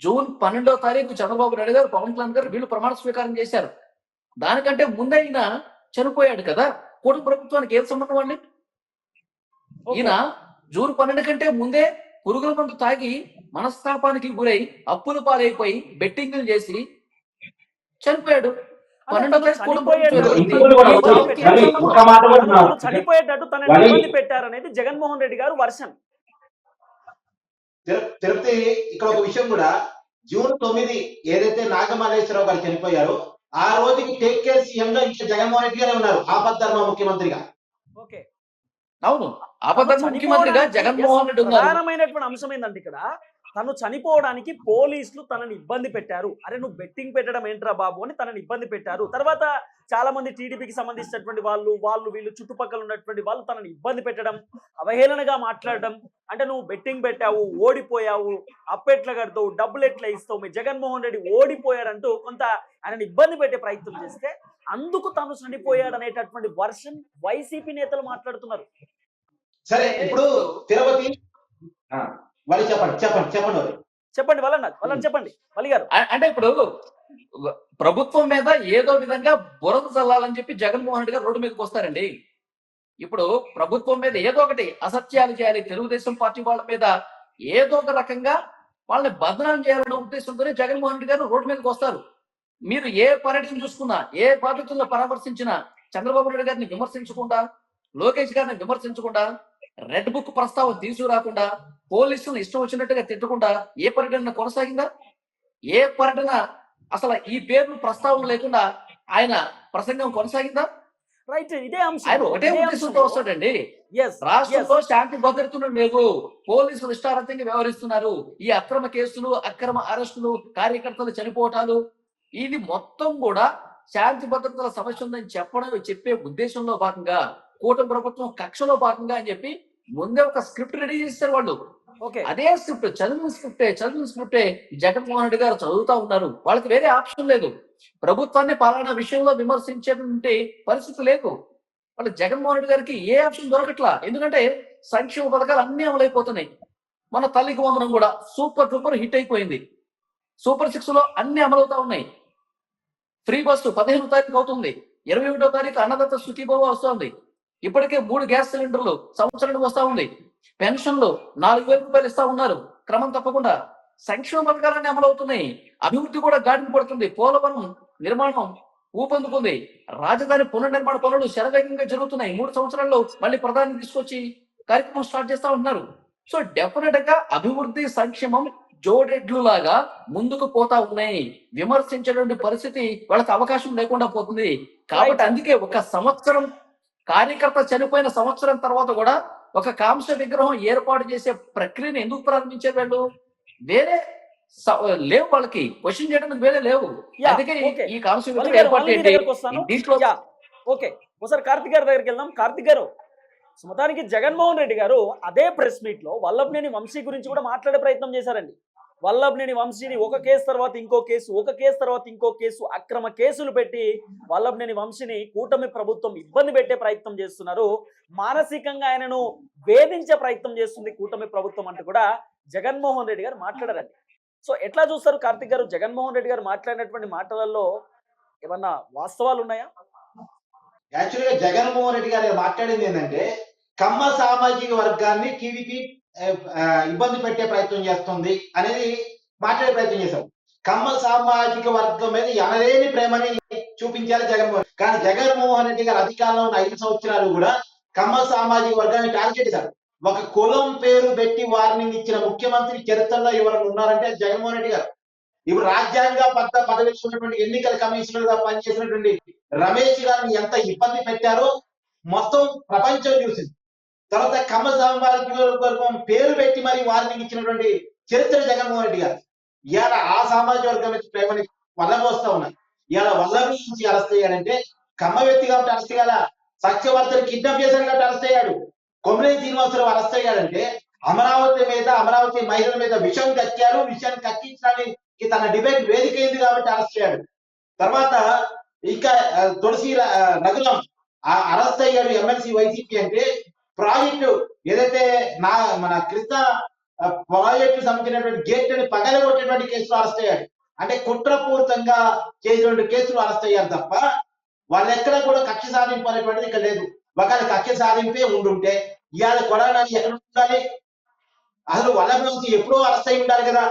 జూన్ 12వ తారీఖు చంద్రబాబు నాయుడు గారు, పవన్ కళ్యాణ్ గారు వీళ్ళు ప్రమాణ స్వీకారం చేశారు. దానికంటే ముందే ఈయన చనిపోయాడు కదా. కూటమి ప్రభుత్వానికి ఏం సంబంధం అండి? ఈయన జూన్ 12 కంటే ముందే పురుగుల మందు తాగి మనస్తాపానికి గురై అప్పుల పాలైపోయి బెట్టింగ్లు చేసి చనిపోయాడు. చనిపోయేటట్టు తనని ఇబ్బంది పెట్టారనేది జగన్మోహన్ రెడ్డి గారు వర్షన్. తిరుపతి ఇక్కడ ఒక విషయం కూడా, జూన్ 9 ఏదైతే నాగమల్లేశ్వరరావు గారు చనిపోయారో ఆ రోజుకి టేక్ కేర్ సీఎం గా ఇంకా జగన్మోహన్ రెడ్డి గారే ఉన్నారు, ఆపద్ధర్మ ముఖ్యమంత్రిగా. ఓకే, అవును, ఆపద్ధర్మ ముఖ్యమంత్రిగా జగన్మోహన్ రెడ్డి ఉన్నారు. ప్రధానమైనటువంటి అంశం ఏంటంటే ఇక్కడ తను చనిపోవడానికి పోలీసులు తనని ఇబ్బంది పెట్టారు. అరే నువ్వు బెట్టింగ్ పెట్టడం ఏంట్రా బాబు అని తనని ఇబ్బంది పెట్టారు. తర్వాత చాలా మంది టీడీపీకి సంబంధించినటువంటి వాళ్ళు వీళ్ళు చుట్టుపక్కల ఉన్నటువంటి వాళ్ళు తనని ఇబ్బంది పెట్టడం, అవహేళనగా మాట్లాడడం. అంటే నువ్వు బెట్టింగ్ పెట్టావు, ఓడిపోయావు, అప్పెట్లా కడతావు, డబ్బులు ఎట్లా ఇస్తావు, మీ జగన్మోహన్ రెడ్డి ఓడిపోయాడంటూ కొంత ఆయనని ఇబ్బంది పెట్టే ప్రయత్నం చేస్తే అందుకు తను చనిపోయాడనేటటువంటి వర్షన్ వైసీపీ నేతలు మాట్లాడుతున్నారు. సరే ఇప్పుడు తిరుపతి వాళ్ళు చెప్పండి వాళ్ళని చెప్పండి వలి గారు. అంటే ఇప్పుడు ప్రభుత్వం మీద ఏదో విధంగా బురద చల్లాలని చెప్పి జగన్మోహన్ రెడ్డి గారు రోడ్డు మీదకి వస్తారండి. ఇప్పుడు ప్రభుత్వం మీద ఏదో ఒకటి అసత్యాలు చేయాలి, తెలుగుదేశం పార్టీ వాళ్ళ మీద ఏదో ఒక రకంగా వాళ్ళని బదనాం చేయాలనే ఉద్దేశంతోనే జగన్మోహన్ రెడ్డి గారు రోడ్డు మీదకి వస్తారు. మీరు ఏ పర్యటన చూసుకున్నా, ఏ బాధితులను పరామర్శించినా చంద్రబాబు నాయుడు గారిని విమర్శించకుండా, లోకేష్ గారిని విమర్శించకుండా, రెడ్ బుక్ ప్రస్తావన తీసుకురాకుండా, పోలీసులను ఇష్టం వచ్చినట్టుగా తిట్టకుండా ఏ పర్యటన కొనసాగిందా? ఏ పర్యటన అసలు ఈ పేరు ప్రస్తావన లేకుండా ఆయన ప్రసంగం కొనసాగిందా? రైట్, ఇదే అంశం. ఆయన ఒకటే ఉద్దేశంతో వస్తాడండి. రాష్ట్రంలో శాంతి భద్రతలు లేవు, పోలీసులు ఇష్టారాజ్యంగా వ్యవహరిస్తున్నారు, ఈ అక్రమ కేసులు, అక్రమ అరెస్టులు, కార్యకర్తలు చనిపోవటాలు, ఇది మొత్తం కూడా శాంతి భద్రతల సమస్య ఉందని చెప్పే ఉద్దేశంలో భాగంగా కూటమి ప్రభుత్వం కక్షలో భాగంగా అని చెప్పి ముందే ఒక స్క్రిప్ట్ రెడీ చేశారు వాళ్ళు. అదే స్క్రిప్ట్ చదివిన స్క్రిప్టే జగన్మోహన్ రెడ్డి గారు చదువుతా ఉన్నారు. వాళ్ళకి వేరే ఆప్షన్ లేదు. ప్రభుత్వాన్ని పలానా విషయంలో విమర్శించే పరిస్థితి లేదు. వాళ్ళు జగన్మోహన్ రెడ్డి గారికి ఏ ఆప్షన్ దొరకట్లా. ఎందుకంటే సంక్షేమ పథకాలు అన్ని అమలైపోతున్నాయి. మన తల్లికి వందనం కూడా సూపర్ డూపర్ హిట్ అయిపోయింది. సూపర్ 6 లో అన్ని అమలవుతా ఉన్నాయి. ఫ్రీ బస్సు 15వ తారీఖు అవుతుంది. 21వ తారీఖు అన్నదాత సుఖీభవ వస్తుంది. ఇప్పటికే 3 గ్యాస్ సిలిండర్లు సంవత్సరానికి వస్తా ఉంది. పెన్షన్లు 4,000 రూపాయలు ఇస్తా ఉన్నారు క్రమం తప్పకుండా. సంక్షేమ పథకాలన్నీ అమలవుతున్నాయి. అభివృద్ధి కూడా గాడిన పడుతుంది. పోలవరం నిర్మాణం ఊపందుకుంది. రాజధాని పునర్నిర్మాణ పనులు శరవేగంగా జరుగుతున్నాయి. 3 సంవత్సరాల్లో మళ్ళీ ప్రధాని తీసుకొచ్చి కార్యక్రమం స్టార్ట్ చేస్తా ఉంటున్నారు. సో డెఫినెట్ గా అభివృద్ధి సంక్షేమం జోడెడ్లు లాగా ముందుకు పోతా ఉన్నాయి. విమర్శించేటువంటి పరిస్థితి వాళ్ళకి అవకాశం లేకుండా పోతుంది. కాబట్టి అందుకే ఒక సంవత్సరం కార్యకర్త చనిపోయిన సంవత్సరం తర్వాత కూడా ఒక కాంస్య విగ్రహం ఏర్పాటు చేసే ప్రక్రియను ఎందుకు ప్రారంభించారు వాళ్ళు? వేరే లేవు, వాళ్ళకి క్వశ్చన్ చేయడానికి వేరే లేవు. అందుకే ఈ కాంస్య విగ్రహం ఏర్పాటు దీంట్లో ఒకసారి కార్తిక్ గారి దగ్గరికి వెళ్దాం. కార్తిక్ గారు, మొత్తానికి జగన్మోహన్ రెడ్డి గారు అదే ప్రెస్ మీట్ లో వల్లభనేని వంశీ గురించి కూడా మాట్లాడే ప్రయత్నం చేశారండి. వల్లభనేని వంశీని ఒక కేసు తర్వాత ఇంకో కేసు, ఒక కేసు తర్వాత ఇంకో కేసు, అక్రమ కేసులు పెట్టి వల్లభనేని వంశీని కూటమి ప్రభుత్వం ఇబ్బంది పెట్టే ప్రయత్నం చేస్తున్నారు. మానసికంగా ఆయనను వేధించే ప్రయత్నం చేస్తుంది కూటమి ప్రభుత్వం అంటూ కూడా జగన్మోహన్ రెడ్డి గారు మాట్లాడారండి. సో ఎట్లా చూస్తారు కార్తిక్ గారు? జగన్మోహన్ రెడ్డి గారు మాట్లాడినటువంటి మాటలలో ఏమన్నా వాస్తవాలు ఉన్నాయా? యాక్చువల్గా జగన్మోహన్ రెడ్డి గారు మాట్లాడింది ఏంటంటే కమ్మ సామాజిక వర్గాన్ని టీడీపీ ఇబ్బంది పెట్టే ప్రయత్నం చేస్తుంది అనేది మాట్లాడే ప్రయత్నం చేశారు. కమ్మ సామాజిక వర్గం మీద ఎనలేని ప్రేమని చూపించాలి జగన్మోహన్. కానీ జగన్మోహన్ రెడ్డి గారు అధికారంలో ఉన్న 5 సంవత్సరాలు కూడా కమ్మ సామాజిక వర్గాన్ని టార్గెట్ చేశారు. ఒక కులం పేరు పెట్టి వార్నింగ్ ఇచ్చిన ముఖ్యమంత్రి చరిత్రలో ఎవరైనా ఉన్నారంటే జగన్మోహన్ రెడ్డి గారు. ఇప్పుడు రాజ్యాంగ పదవిలో ఉన్నటువంటి ఎన్నికల కమిషనర్ గా పనిచేసినటువంటి రమేష్ గారిని ఎంత ఇబ్బంది పెట్టారో మొత్తం ప్రపంచం చూసింది. తర్వాత కమ్మ సామాజిక వర్గం పేరు పెట్టి మరి వార్నింగ్ ఇచ్చినటువంటి చరిత్ర జగన్మోహన్ రెడ్డి గారు. ఇవాళ ఆ సామాజిక వర్గం నుంచి ప్రేమని వల్లబోస్తా ఉన్నారు. ఇవాళ వల్లభి నుంచి అరెస్ట్ అయ్యాడంటే కమ్మ వ్యక్తి కాబట్టి అరెస్ట్ అయ్యాల, సత్యవర్తని కిడ్నాప్ చేశారు కాబట్టి అరెస్ట్ అయ్యాడు. కొమ్మినేని శ్రీనివాసరావు అరెస్ట్ అయ్యాడంటే అమరావతి మహిళల మీద విషం కక్కాడు, విషయాన్ని కక్కించడానికి తన డిబేట్ వేదిక అయింది కాబట్టి అరెస్ట్ అయ్యాడు. తర్వాత ఇంకా తులసి నగరం అరెస్ట్ అయ్యాడు ఎమ్మెల్సీ వైసీపీ అంటే ప్రాజెక్టు ఏదైతే మన కృష్ణ ప్రాజెక్టు సంబంధించినటువంటి గేట్ని పగలగొట్టేటువంటి కేసులు అరెస్ట్ అయ్యాడు. అంటే కుట్రపూరితంగా చేసినటువంటి కేసులు అరెస్ట్ అయ్యారు తప్ప వాళ్ళు ఎక్కడ కూడా కక్ష సాధింపు అనేటువంటిది ఇక్కడ లేదు. ఒకవేళ కక్ష సాధింపే ఉండుంటే ఇవాళ కొడాలని ఎక్కడ ఉండాలి? అసలు వల్లభి వంశీ ఎప్పుడో అరెస్ట్ అయి ఉండాలి కదా.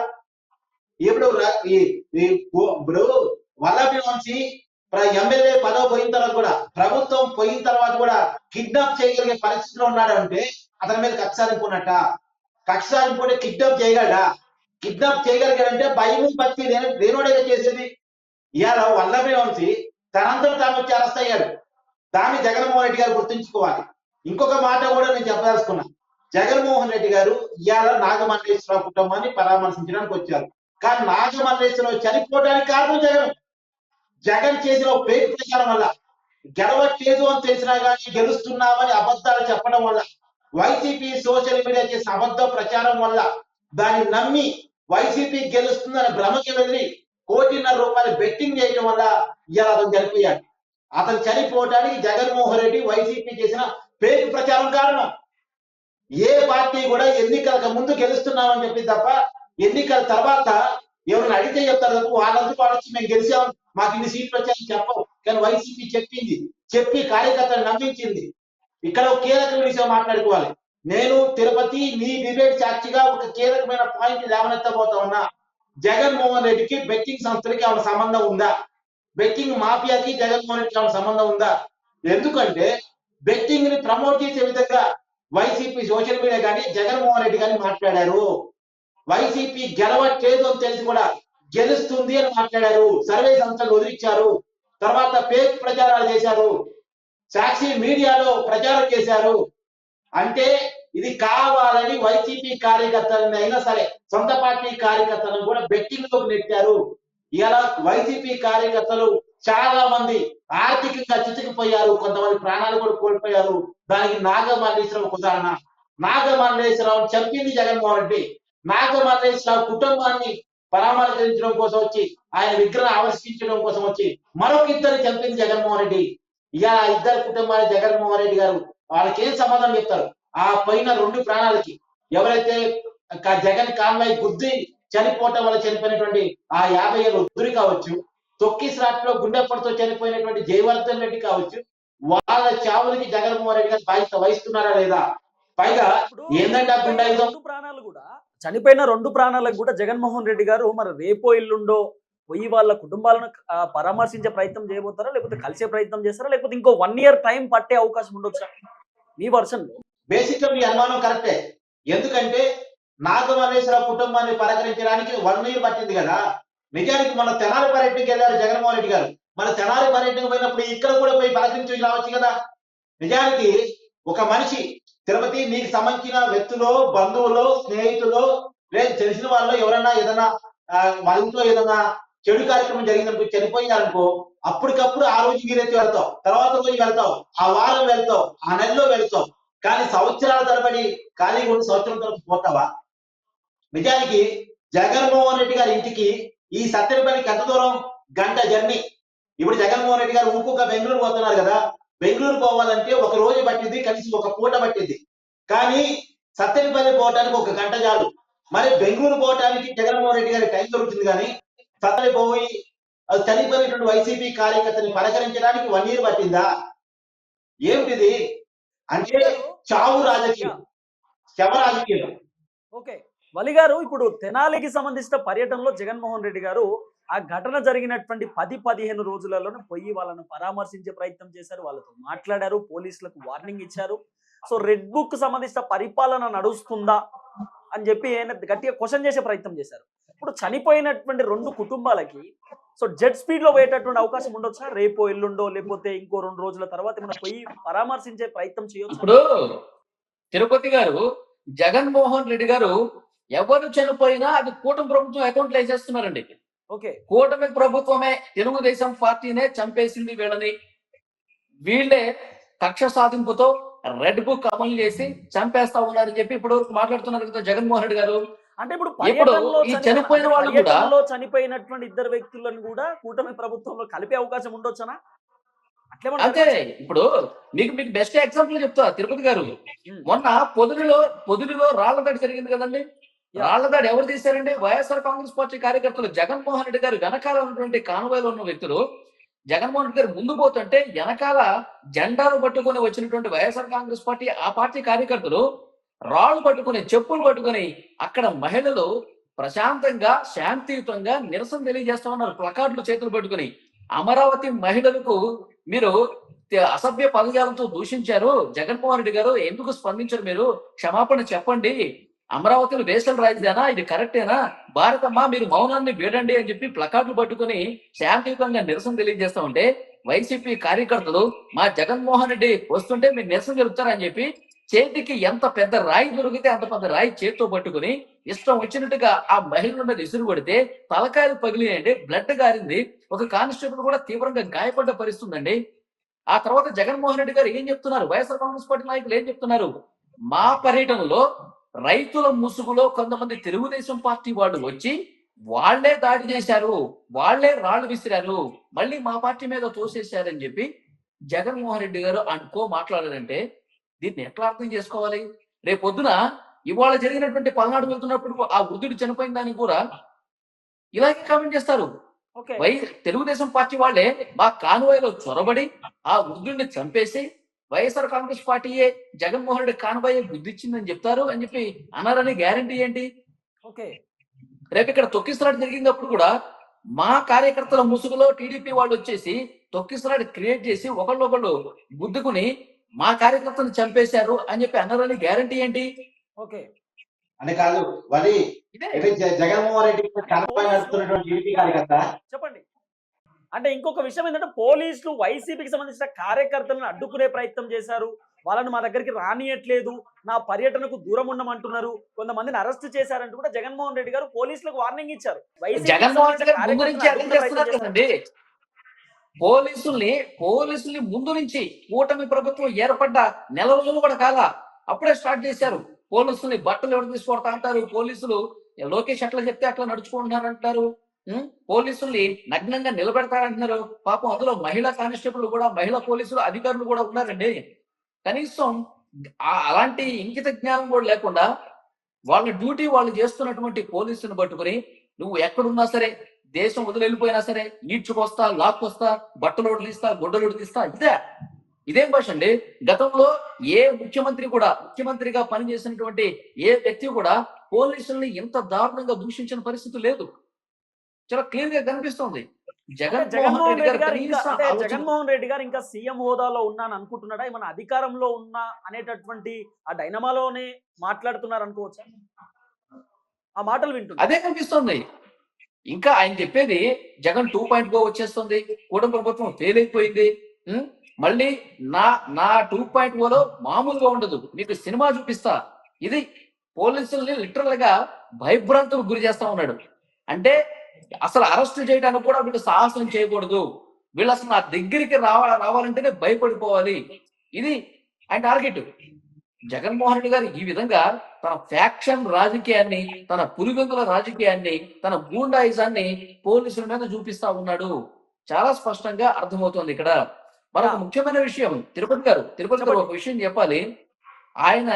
ఇప్పుడు వల్లభి వంశీ ఎమ్మెల్యే పదవి పోయిన తర్వాత కూడా, ప్రభుత్వం పోయిన తర్వాత కూడా కిడ్నాప్ చేయగలిగే పరిస్థితిలో ఉన్నాడు అంటే అతని మీద కక్ష సాధింపు ఉన్నట్ట. కక్ష సాధింపు అంటే కిడ్నాప్ చేయగలడా? కిడ్నాప్ చేయగలిగాడంటే భయం భక్తి దేనోడేగా చేసేది. ఇవాళ వల్లభి వంశీ తనంతట తాను వచ్చి అరెస్ట్ అయ్యాడు. దాన్ని జగన్మోహన్ రెడ్డి గారు గుర్తుంచుకోవాలి. ఇంకొక మాట కూడా నేను చెప్పదలుచుకున్నా. జగన్మోహన్ రెడ్డి గారు ఇవాళ నాగమల్లేశ్వరరావు కుటుంబాన్ని పరామర్శించడానికి వచ్చారు. కానీ నాగమల్లేశ్వరరావు చనిపోవడానికి కారణం జగన్ చేసిన పేరు ప్రచారం వల్ల, గెలవట్లేదు అని తెలిసినా కానీ గెలుస్తున్నామని అబద్ధాలు చెప్పడం వల్ల, వైసీపీ సోషల్ మీడియా చేసిన అబద్ధ ప్రచారం వల్ల దాన్ని నమ్మి వైసీపీ గెలుస్తుందని భ్రమకి వెళ్ళి ₹1.5 కోటి బెట్టింగ్ చేయడం వల్ల ఇలా అతను చనిపోయాడు. అతను చనిపోవడానికి జగన్మోహన్ రెడ్డి వైసీపీ చేసిన పేరు ప్రచారం కారణం. ఏ పార్టీ కూడా ఎన్నికలకు ముందు గెలుస్తున్నామని చెప్పి తప్ప ఎన్నికల తర్వాత ఎవరిని అడిగితే చెప్తారు తప్ప వాళ్ళంతా వచ్చి మేము గెలిచాం, మాకు ఇన్ని సీట్లు వచ్చాయని చెప్పవు. కానీ వైసీపీ చెప్పి కార్యకర్తలు నమ్మించింది. ఇక్కడ ఒక కీలకమైన విషయం మాట్లాడుకోవాలి. నేను తిరుపతి నీ డిబేట్ సాక్షిగా ఒక కీలకమైన పాయింట్ లేవనెత్తబోతా ఉన్నా. జగన్మోహన్ రెడ్డికి బెట్టింగ్ సంస్థలకి ఏమైనా సంబంధం ఉందా? బెట్టింగ్ మాఫియాకి జగన్మోహన్ రెడ్డికి ఏమైనా సంబంధం ఉందా? ఎందుకంటే బెట్టింగ్ ని ప్రమోట్ చేసే విధంగా వైసీపీ సోషల్ మీడియా కానీ జగన్మోహన్ రెడ్డి కానీ మాట్లాడారు. వైసీపీ గెలవట్లేదు అని తెలిసి కూడా గెలుస్తుంది అని మాట్లాడారు. సర్వే సంస్థలు వదిలిచ్చారు. తర్వాత ఫేక్ ప్రచారాలు చేశారు. సాక్షి మీడియాలో ప్రచారం చేశారు. అంటే ఇది కావాలని వైసీపీ కార్యకర్తలను అయినా సరే సొంత పార్టీ కార్యకర్తలను కూడా బెట్టింగ్ లోకి నెట్టారు. ఇలా వైసీపీ కార్యకర్తలు చాలా మంది ఆర్థికంగా చితికిపోయారు. కొంతమంది ప్రాణాలు కూడా కోల్పోయారు. దానికి నాగమల్లేశ్వరరావు ఒక ఉదాహరణ. నాగమల్లేశ్వరరావు చంపింది జగన్మోహన్ రెడ్డి. నాగమల్లేశ్వరరావు కుటుంబాన్ని పరామర్శించడం కోసం వచ్చి, ఆయన విగ్రహం ఆవిష్కరించడం కోసం వచ్చి మరొక ఇద్దరు చంపింది జగన్మోహన్ రెడ్డి. ఇలా ఇద్దరు కుటుంబాన్ని జగన్మోహన్ రెడ్డి గారు వాళ్ళకి ఏం సమాధానం చెప్తారు? ఆ పైన 2 ప్రాణాలకి ఎవరైతే జగన్ కాన్వాయ్ గుద్ది చనిపోవటం వల్ల చనిపోయినటువంటి ఆ 50 ఏళ్ళ వృద్ధుడు కావచ్చు, తొక్కిసలాట్లో గుండెప్పటితో చనిపోయినటువంటి జయవర్ధన్ రెడ్డి కావచ్చు, వాళ్ళ చావులకి జగన్మోహన్ రెడ్డి గారు బాధ్యత వహిస్తున్నారా లేదా? పైగా ఏంటంటే ఆ గుండాయుధం ప్రాణాలు కూడా చనిపోయిన 2 ప్రాణాలకు కూడా జగన్మోహన్ రెడ్డి గారు మరి రేపో ఎల్లుండో పోయి వాళ్ళ కుటుంబాలను పరామర్శించే ప్రయత్నం చేయబోతారా, లేకపోతే కలిసే ప్రయత్నం చేస్తారా, లేకపోతే ఇంకో 1 ఇయర్ టైం పట్టే అవకాశం ఉండొచ్చా మీ వర్షన్ లో? బేసిక్ గా మీ అనుమానం కరెక్టే. ఎందుకంటే నాగమల్లేశ్వరరావు కుటుంబాన్ని పలకరించడానికి 1 ఇయర్ పట్టింది కదా. నిజానికి మన తెనాలి పర్యటనకి వెళ్ళారు జగన్మోహన్ రెడ్డి గారు. మన తెనాలి పర్యటనకు పోయినప్పుడు ఇక్కడ కూడా పోయి పలకరించి రావచ్చు కదా. నిజానికి ఒక మనిషి తిరుపతి నీకు సంబంధించిన వ్యక్తులు, బంధువులు, స్నేహితులు, లేదు తెలిసిన వాళ్ళు ఎవరన్నా ఏదన్నా వాళ్ళ ఇంట్లో ఏదన్నా చెడు కార్యక్రమం జరిగిందనుకో, చనిపోయినారనుకో, అప్పటికప్పుడు ఆ రోజు మీరైతే వెళ్తావు, తర్వాత రోజు వెళ్తావు, ఆ వారం వెళ్తావు, ఆ నెలలో వెళ్తావు. కానీ సంవత్సరాల తరబడి ఖాళీగా ఉండి సంవత్సరం తరబడి పోతావా? నిజానికి జగన్మోహన్ రెడ్డి గారి ఇంటికి ఈ సత్తెనపల్లికి ఎంత దూరం? గంట జర్నీ. ఇప్పుడు జగన్మోహన్ రెడ్డి గారు ఇంకొక బెంగళూరు పోతున్నారు కదా. బెంగళూరు పోవాలంటే ఒక రోజు పట్టింది, కనీసం ఒక పూట పట్టింది. కానీ సత్తెనపల్లి పోవటానికి 1 గంట చాలు. మరి బెంగళూరు పోవటానికి జగన్మోహన్ రెడ్డి గారికి టైం దొరుకుతుంది. కానీ సత్తెనపల్లి పోయి అది చనిపోయినటువంటి వైసీపీ కార్యకర్తని పలకరించడానికి 1 ఇయర్ పట్టిందా? ఏమిటిది? అంటే చావు రాజకీయం, శవ రాజకీయం. ఓకే వలి గారు, ఇప్పుడు తెనాలికి సంబంధించిన పర్యటనలో జగన్మోహన్ రెడ్డి గారు ఆ ఘటన జరిగినటువంటి 10-15 రోజులలోనే పోయి వాళ్ళను పరామర్శించే ప్రయత్నం చేశారు, వాళ్ళతో మాట్లాడారు, పోలీసులకు వార్నింగ్ ఇచ్చారు. సో రెడ్ బుక్ సంబంధించిన పరిపాలన నడుస్తుందా అని చెప్పి గట్టిగా క్వశ్చన్ చేసే ప్రయత్నం చేశారు. ఇప్పుడు చనిపోయినటువంటి 2 కుటుంబాలకి సో జెట్ స్పీడ్ లో పోయేటటువంటి అవకాశం ఉండొచ్చా? రేపో ఎల్లుండో లేకపోతే ఇంకో 2 రోజుల తర్వాత ఏమైనా పోయి పరామర్శించే ప్రయత్నం చేయొచ్చు? ఇప్పుడు తిరుపతి గారు, జగన్మోహన్ రెడ్డి గారు ఎవరు చనిపోయినా అది కూటమి ప్రభుత్వం అకౌంట్లో వేసేస్తున్నారండి. ఓకే, కూటమి ప్రభుత్వమే, తెలుగుదేశం పార్టీనే చంపేసింది వీళ్ళని, వీళ్ళే కక్ష సాధింపుతో రెడ్ బుక్ అమలు చేసి చంపేస్తా ఉన్నారని చెప్పి ఇప్పుడు మాట్లాడుతున్నారు కదా జగన్మోహన్ రెడ్డి గారు. అంటే ఇప్పుడు ఈ చనిపోయిన వాళ్ళు కూడా చనిపోయినటువంటి 2 వ్యక్తులను కూడా కూటమి ప్రభుత్వంలో కలిపే అవకాశం ఉండొచ్చనా? అంతే. ఇప్పుడు మీకు బెస్ట్ ఎగ్జాంపుల్ చెప్తా తిరుపతి గారు. మొన్న పొదిలిలో రాళ్లదాడి జరిగింది కదండి. రాళ్లదాడి ఎవరు తీశారండి? వైఎస్ఆర్ కాంగ్రెస్ పార్టీ కార్యకర్తలు. జగన్మోహన్ రెడ్డి గారు వెనకాల ఉన్నటువంటి కాన్వాయ్లో ఉన్న వ్యక్తులు జగన్మోహన్ రెడ్డి గారు ముందు పోతుంటే వెనకాల జెండాలు పట్టుకుని వచ్చినటువంటి వైఎస్ఆర్ కాంగ్రెస్ పార్టీ ఆ పార్టీ కార్యకర్తలు రాళ్లు పట్టుకుని, చెప్పులు పట్టుకుని అక్కడ మహిళలు ప్రశాంతంగా శాంతియుతంగా నిరసన తెలియజేస్తా ఉన్నారు, ప్లకార్డులు చేతులు పట్టుకుని. అమరావతి మహిళలకు మీరు అసభ్య పదజాలంతో దూషించారు, జగన్మోహన్ రెడ్డి గారు ఎందుకు స్పందించారు? మీరు క్షమాపణ చెప్పండి. అమరావతిలో దేశాల రాజధానా, ఇది కరెక్టేనా? భారతమ్మ మీరు మౌనాన్ని వీడండి అని చెప్పి ప్లకార్డులు పట్టుకుని శాంతియుతంగా నిరసన తెలియజేస్తా ఉంటే వైసీపీ కార్యకర్తలు మా జగన్మోహన్ రెడ్డి వస్తుంటే మీరు నిరసన జరుపుతారని చెప్పి చేతికి ఎంత పెద్ద రాయి దొరికితే అంత పెద్ద రాయి చేతితో పట్టుకుని ఇష్టం వచ్చినట్టుగా ఆ మహిళ మీద ఇసురు కొడితే తలకాయలు పగిలినాయండి, బ్లడ్ గారింది, ఒక కానిస్టేబుల్ కూడా తీవ్రంగా గాయపడ్డ పరిస్థితి ఉందండి. ఆ తర్వాత జగన్మోహన్ రెడ్డి గారు ఏం చెప్తున్నారు, వైఎస్ఆర్ కాంగ్రెస్ పార్టీ నాయకులు ఏం చెప్తున్నారు, మా పర్యటనలో రైతుల ముసుగులో కొంతమంది తెలుగుదేశం పార్టీ వాళ్ళు వచ్చి వాళ్లే దాడి చేశారు, వాళ్లే రాళ్లు విసిరారు, మళ్ళీ మా పార్టీ మీద తోసేశారని చెప్పి జగన్మోహన్ రెడ్డి గారు అనుకో మాట్లాడారంటే దీన్ని ఎట్లా అర్థం చేసుకోవాలి? రేపొద్దున ఇవాళ జరిగినటువంటి పల్నాడు వెళ్తున్నప్పుడు ఆ వృద్ధుడు చనిపోయిన దానికి కూడా ఇలాగే కామెంట్ చేస్తారు. ఓకే తెలుగుదేశం పార్టీ వాళ్ళే మా కాన్వాయ్లో చొరబడి ఆ వృద్ధుడిని చంపేసి వైఎస్ఆర్ కాంగ్రెస్ పార్టీయే జగన్మోహన్ రెడ్డి కాన్వాయ్ గుద్దిచ్చిందని చెప్తారు అని చెప్పి అన్నారని గ్యారంటీ ఏంటి? ఓకే రేపు ఇక్కడ తొక్కిసలాట జరిగినప్పుడు కూడా మా కార్యకర్తల ముసుగులో టీడీపీ వాళ్ళు వచ్చేసి తొక్కిసలాట క్రియేట్ చేసి ఒకళ్ళొకళ్ళు గుద్దుకుని మా కార్యకర్తలను చంపేశారు అని చెప్పి అన్నారని గ్యారంటీ ఏంటి? ఓకే అని కాదు వలి ఇదే జగన్మోహన్ రెడ్డి కనపై నడుస్తున్నటువంటి టీడీపీ కార్యకర్త. చెప్పండి. అంటే ఇంకొక విషయం ఏంటంటే పోలీసులు వైసీపీకి సంబంధించిన కార్యకర్తలను అడ్డుకునే ప్రయత్నం చేశారు, వాళ్ళని మా దగ్గరికి రానియట్లేదు, నా పర్యటనకు దూరం ఉండమంటున్నారు, కొంతమందిని అరెస్ట్ చేశారంటూ కూడా జగన్మోహన్ రెడ్డి గారు పోలీసులకు వార్నింగ్ ఇచ్చారు. జగన్మోహన్ రెడ్డి గారు ముందు నుంచి అదే చేస్తున్నారు కదండి. పోలీసుల్ని ముందు నుంచి కూటమి ప్రభుత్వం ఏర్పడ్డ నెల రోజులు కూడా కాదా అప్పుడే స్టార్ట్ చేశారు. పోలీసుల్ని బట్టలు ఎవరు తీసుకొడతా అంటారు, పోలీసులు లోకేష్ ఎట్లా చెప్తే అట్లా నడుచుకుంటున్నారు అంటారు, పోలీసుల్ని నగ్నంగా నిలబెడతారంటున్నారు. పాపం అందులో మహిళా కానిస్టేబుల్ కూడా, మహిళా పోలీసులు అధికారులు కూడా ఉన్నారండి. కనీసం అలాంటి ఇంకిత జ్ఞానం కూడా లేకుండా వాళ్ళ డ్యూటీ వాళ్ళు చేస్తున్నటువంటి పోలీసుని పట్టుకుని నువ్వు ఎక్కడున్నా సరే, దేశం వదిలి వెళ్ళిపోయినా సరే, ఈడ్చుకొస్తా, లాక్కొస్తా, బట్టలోడు తీస్తా, గుడ్డలోడు తీస్తా, ఇదేం భాష అండి? గతంలో ఏ ముఖ్యమంత్రిగా పనిచేసినటువంటి ఏ వ్యక్తి కూడా పోలీసుల్ని ఇంత దారుణంగా దూషించిన పరిస్థితి లేదు. చాలా క్లియర్ గా కనిపిస్తుంది. జగన్మోహన్ రెడ్డి గారు ఇంకా సీఎం హోదాలో ఉన్నాను అనుకుంటున్నాడా? ఏమన్నా అధికారంలో ఉన్నా అనేటటువంటి ఆ డైనమాలోనే మాట్లాడుతున్నారు అనుకోవచ్చా? ఆ మాటలు వింటున్నా అదే కనిపిస్తుంది. ఇంకా ఆయన చెప్పేది జగన్ 2.0 వచ్చేస్తుంది, కూటమి ప్రభుత్వం ఫెయిల్ అయిపోయింది, మళ్ళీ నా 2.0లో మామూలుగా ఉండదు, మీకు సినిమా చూపిస్తా, ఇది పోలీసుల్ని లిటరల్ గా భయభ్రాంతులకు గురి చేస్తా ఉన్నాడు. అంటే అసలు అరెస్ట్ చేయడానికి కూడా వీళ్ళు సాహసం చేయకూడదు, వీళ్ళు అసలు నా దగ్గరికి రావాలంటేనే భయపడిపోవాలి, ఇది ఆయన టార్గెట్. జగన్మోహన్ రెడ్డి గారు ఈ విధంగా తన ఫ్యాక్షన్ రాజకీయాన్ని, తన పులివెందుల రాజకీయాన్ని, తన గూండాయిజాన్ని పోలీసుల మీద చూపిస్తా ఉన్నాడు. చాలా స్పష్టంగా అర్థమవుతోంది. ఇక్కడ మరొక ముఖ్యమైన విషయం, తిరుపతి గారు ఒక విషయం చెప్పాలి. ఆయన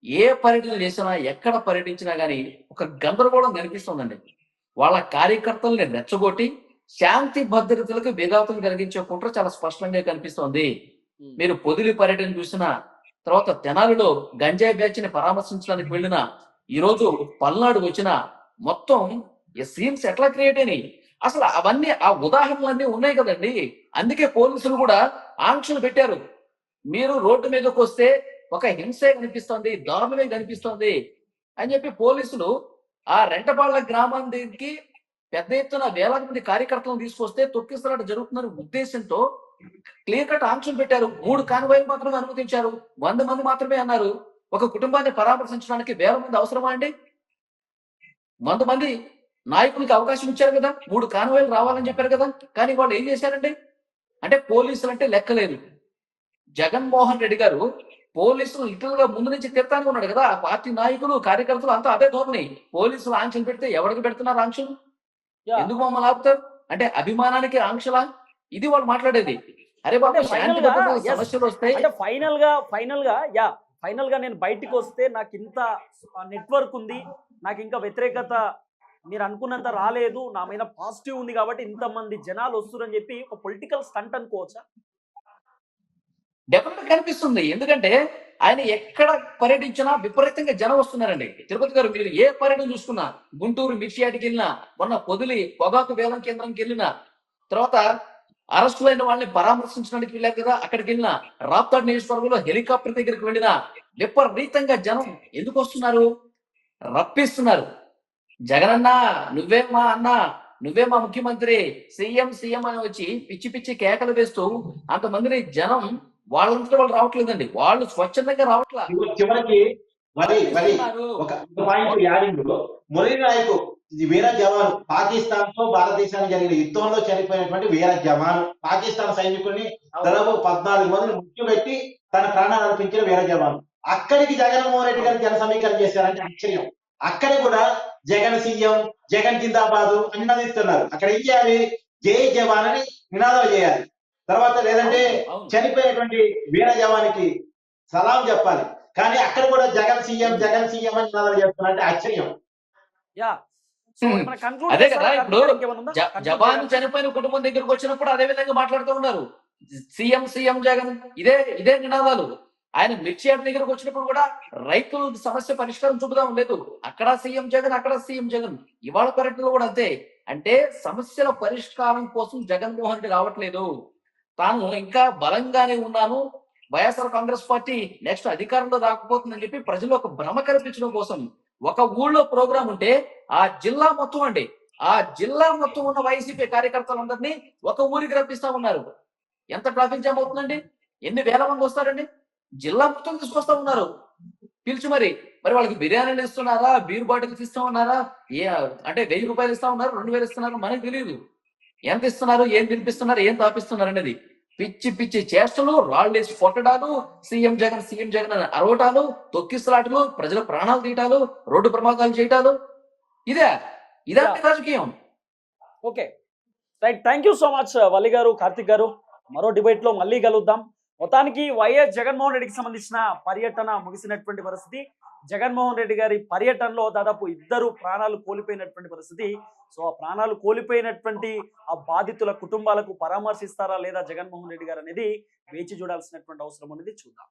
ఏ పర్యటన చేసినా, ఎక్కడ పర్యటించినా గానీ ఒక గందరగోళం కనిపిస్తుందండి. వాళ్ళ కార్యకర్తల్ని రెచ్చగొట్టి శాంతి భద్రతలకు విఘాతం కలిగించే కుట్ర చాలా స్పష్టంగా కనిపిస్తోంది. మీరు పొదిలి పర్యటన చూసినా, తర్వాత తెనాలిలో గంజాయి బ్యాచ్ ని పరామర్శించడానికి వెళ్ళిన, ఈ రోజు పల్నాడు వచ్చిన, మొత్తం సీన్స్ ఎట్లా క్రియేట్ అయినాయి అసలు అవన్నీ ఆ ఉదాహరణలన్నీ ఉన్నాయి కదండి. అందుకే పోలీసులు కూడా ఆంక్షలు పెట్టారు. మీరు రోడ్డు మీదకి వస్తే ఒక హింసే కనిపిస్తోంది, దారుణమే కనిపిస్తోంది అని చెప్పి పోలీసులు ఆ రెంటపాళ్ల గ్రామానికి పెద్ద ఎత్తున వేలాది మంది కార్యకర్తలను తీసుకొస్తే తొక్కిసలాట జరుగుతున్న ఉద్దేశంతో క్లియర్ కట్ ఆంక్షలు పెట్టారు. 3 కాన్వాయ్లు మాత్రమే అనుమతించారు, 100 మంది మాత్రమే అన్నారు. ఒక కుటుంబాన్ని పరామర్శించడానికి 1000 మంది అవసరమా అండి? 100 మంది నాయకులకి అవకాశం ఇచ్చారు కదా, 3 కాన్వాయ్లు రావాలని చెప్పారు కదా, కానీ వాళ్ళు ఏం చేశారండి? అంటే పోలీసులు అంటే లెక్కలేదు. జగన్మోహన్ రెడ్డి గారు పోలీసులు లిటరల్ గా ముందు నుంచి తిడతానే ఉన్నాడు కదా, ఆ పార్టీ నాయకులు, కార్యకర్తలు అంతా అదే ధోరణి. పోలీసులు ఆంక్షలు పెడితే ఎవరికి పెడుతున్నారు ఆంక్షలు? ఎందుకు మమ్మల్ని ఆపుతారు అంటే అభిమానానికి ఆంక్షలా? ఇది వాళ్ళు మాట్లాడేది. అరే బాబు, శాంతి భద్రతల సమస్యలు వస్తాయి. అంటే ఫైనల్ గా నేను బయటికి వస్తే నాకు ఇంత నెట్వర్క్ ఉంది, నాకు ఇంకా వ్యతిరేకత మీరు అనుకున్నంత రాలేదు, నా మీద పాజిటివ్ ఉంది కాబట్టి ఇంతమంది జనాలు వస్తున్నారని చెప్పి ఒక పొలిటికల్ స్టంట్ అనుకోవచ్చా? డెఫినెట్ కనిపిస్తుంది. ఎందుకంటే ఆయన ఎక్కడ పర్యటించినా విపరీతంగా జనం వస్తున్నారండి. తిరుపతి గారు మీరు ఏ పర్యటన చూసుకున్నా, గుంటూరు మిర్చియాటికి వెళ్ళినా, మొన్న పొదిలి పొగాకు వేలం కేంద్రంకి వెళ్ళినా, తర్వాత అరెస్టులైన వాళ్ళని పరామర్శించడానికి వెళ్ళారు కదా, అక్కడికి వెళ్ళినా, రాప్తాడ్ నియోజకవర్గంలో హెలికాప్టర్ దగ్గరికి వెళ్ళినా విపరీతంగా జనం ఎందుకు వస్తున్నారు? రప్పిస్తున్నారు. జగనన్నా నువ్వే మా అన్న, నువ్వే మా ముఖ్యమంత్రి, సీఎం అని వచ్చి పిచ్చి పిచ్చి కేకలు వేస్తూ అంతమందిని జనం వాళ్ళంతా వాళ్ళు రావట్లేదండి, వాళ్ళు స్వచ్ఛందంగా రావట్లా. చివరికి మరి మరి ఇస్తున్నారు. ఒక పాయింట్ యాడింగ్ మురళీ నాయక్ ఇది వీర జవాన్, పాకిస్తాన్ తో భారతదేశానికి జరిగిన యుద్ధంలో చనిపోయినటువంటి వీర జవాన్, పాకిస్తాన్ సైనికుల్ని దాదాపు 14 మందిని మృత్యు పెట్టి తన ప్రాణాలు అర్పించిన వీర జవాన్. అక్కడికి జగన్మోహన్ రెడ్డి గారు జన సమీకరణ చేశారంటే ఆశ్చర్యం. అక్కడ కూడా జగన్ సీఎం, జగన్ జిందాబాదు నినాదిస్తున్నారు. అక్కడ ఏం చేయాలి? జై జవాన్ అని నినాదాలు చేయాలి. తర్వాత లేదంటే అవును. చనిపోయినటువంటి వీర జవానికి సలాం చెప్పాలి. కానీ అక్కడ కూడా జగన్ సీఎం అని నినాదాలు చేస్తున్నారంటే ఆశ్చర్యం. Yeah so Hmm. ఏమైనా conclude అదే చేస్తారా? కదా, ఇప్పుడు కార్తీక్ గారు ఇంకేమైనా ఉందా? Conclude జవాన్ చేయాలి. చనిపోయిన కుటుంబం దగ్గరకు వచ్చినప్పుడు అదే విధంగా మాట్లాడుతూ ఉన్నారు. సీఎం జగన్, ఇదే నినాదాలు. ఆయన మిర్చి యార్డ్ దగ్గరకు వచ్చినప్పుడు కూడా రైతుల సమస్య పరిష్కారం చూపుదాం లేదు, అక్కడ సీఎం జగన్. ఇవాళ పర్యటనలో కూడా అంతే. అంటే సమస్యల పరిష్కారం కోసం జగన్మోహన్ రెడ్డి రావట్లేదు, తాను ఇంకా బలంగానే ఉన్నాను, వైఎస్ఆర్ కాంగ్రెస్ పార్టీ నెక్స్ట్ అధికారంలో రాకపోతుందని చెప్పి ప్రజలు ఒక భ్రమ కల్పించడం కోసం ఒక ఊళ్ళో ప్రోగ్రాం ఉంటే ఆ జిల్లా మొత్తం ఉన్న వైసీపీ కార్యకర్తలందరినీ ఒక ఊరికి రప్పిస్తా ఉన్నారు. ఎంత ట్రాఫిక్ జామ్ అవుతుందండి? ఎన్ని వేల మంది వస్తారండి? జిల్లా మొత్తం తీసుకొస్తా ఉన్నారు పిలిచి. మరి వాళ్ళకి బిర్యానీలు ఇస్తున్నారా, బీర్ బాటిల్స్ ఇస్తా ఉన్నారా, అంటే 1000 రూపాయలు ఇస్తా ఉన్నారు, 2000 ఇస్తున్నారు, మనకు తెలియదు. ఎంత ఇస్తున్నారు, ఏం తినిపిస్తున్నారు, ఏం తాపిస్తున్నారు అనేది పిచ్చి చేష్టలు, రాళ్ళేసి కొట్టడాలు, సీఎం జగన్ అని అరవటాలు, తొక్కిసలాటలు, ప్రజల ప్రాణాలు తీయటాలు, రోడ్డు ప్రమాదాలు చేయటాలు, ఇదే రాజకీయం. Okay right, thank you so much Valli గారు, కార్తిక్ గారు. మరో డిబేట్ లో మళ్ళీ కలుద్దాం. మొత్తానికి వైఎస్ జగన్మోహన్ రెడ్డికి సంబంధించిన పర్యటన ముగిసినటువంటి పరిస్థితి. జగన్మోహన్ రెడ్డి గారి పర్యటనలో దాదాపు 2 ప్రాణాలు కోల్పోయినటువంటి పరిస్థితి. సో ఆ ప్రాణాలు కోల్పోయినటువంటి ఆ బాధితుల కుటుంబాలకు పరామర్శిస్తారా లేదా జగన్మోహన్ రెడ్డి గారు అనేది వేచి చూడాల్సినటువంటి అవసరం అనేది చూద్దాం.